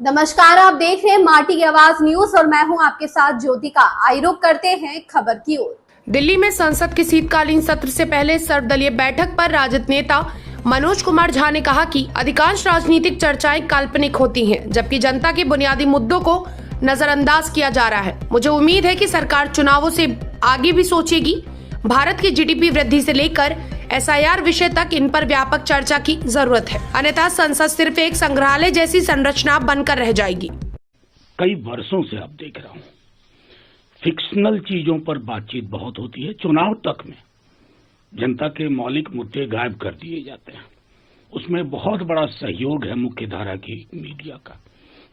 नमस्कार, आप देख रहे हैं माटी की आवाज न्यूज और मैं हूं आपके साथ ज्योतिका। आइए रुक करते हैं खबर की ओर। दिल्ली में संसद के शीतकालीन सत्र से पहले सर्वदलीय बैठक पर राजद नेता मनोज कुमार झा ने कहा कि अधिकांश राजनीतिक चर्चाएं काल्पनिक होती हैं, जबकि जनता के बुनियादी मुद्दों को नजरअंदाज किया जा रहा है। मुझे उम्मीद है कि सरकार चुनावों से आगे भी सोचेगी। भारत की जीडीपी वृद्धि से लेकर एसआईआर विषय तक इन पर व्यापक चर्चा की जरूरत है, अन्यथा संसद सिर्फ एक संग्रहालय जैसी संरचना बनकर रह जाएगी। कई वर्षों से अब देख रहा हूं, फिक्शनल चीजों पर बातचीत बहुत होती है। चुनाव तक में जनता के मौलिक मुद्दे गायब कर दिए जाते हैं। उसमें बहुत बड़ा सहयोग है मुख्यधारा की मीडिया का,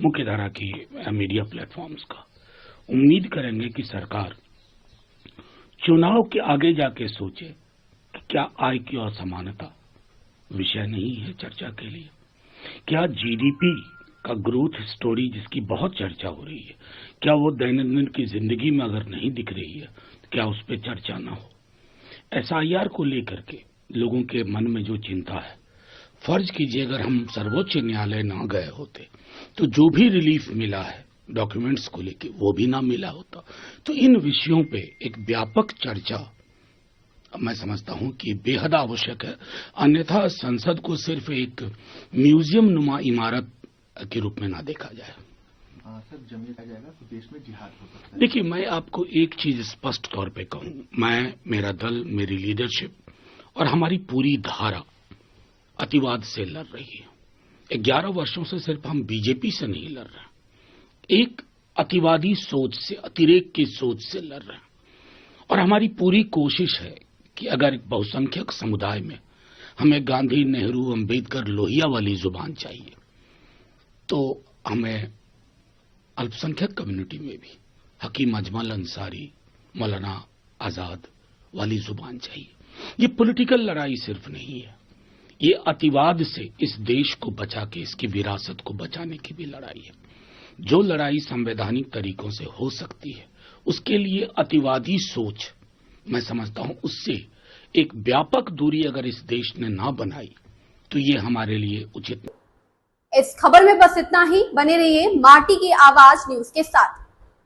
मुख्यधारा की मीडिया प्लेटफॉर्म्स का। उम्मीद करेंगे कि सरकार चुनाव के आगे जाके सोचे कि क्या आय की असमानता विषय नहीं है चर्चा के लिए? क्या जीडीपी का ग्रोथ स्टोरी जिसकी बहुत चर्चा हो रही है, क्या वो दैनंदिन की जिंदगी में अगर नहीं दिख रही है तो क्या उस पर चर्चा ना हो? एसआईआर को लेकर के लोगों के मन में जो चिंता है, फर्ज कीजिए अगर हम सर्वोच्च न्यायालय ना गए होते तो जो भी रिलीफ मिला है डॉक्यूमेंट्स को लेके वो भी ना मिला होता। तो इन विषयों पे एक व्यापक चर्चा मैं समझता हूं कि बेहद आवश्यक है, अन्यथा संसद को सिर्फ एक म्यूजियम नुमा इमारत के रूप में ना देखा जाए। सर, जमीन आ जाएगा तो देश में जिहाद हो सकता है। देखिए, मैं आपको एक चीज स्पष्ट तौर पे कहूं, मैं, मेरा दल, मेरी लीडरशिप और हमारी पूरी धारा अतिवाद से लड़ रही है। 11 वर्षों से सिर्फ हम बीजेपी से नहीं लड़ रहे, एक अतिवादी सोच से, अतिरेक की सोच से लड़ रहे हैं। और हमारी पूरी कोशिश है कि अगर एक बहुसंख्यक समुदाय में हमें गांधी, नेहरू, अंबेडकर, लोहिया वाली जुबान चाहिए, तो हमें अल्पसंख्यक कम्युनिटी में भी हकीम अजमल अंसारी, मौलाना आजाद वाली जुबान चाहिए। ये पॉलिटिकल लड़ाई सिर्फ नहीं है, ये अतिवाद से इस देश को बचा के इसकी विरासत को बचाने की भी लड़ाई है। जो लड़ाई संवैधानिक तरीकों से हो सकती है, उसके लिए अतिवादी सोच, मैं समझता हूं उससे एक व्यापक दूरी अगर इस देश ने ना बनाई तो ये हमारे लिए उचित। इस खबर में बस इतना ही। बने रहिए माटी की आवाज न्यूज के साथ।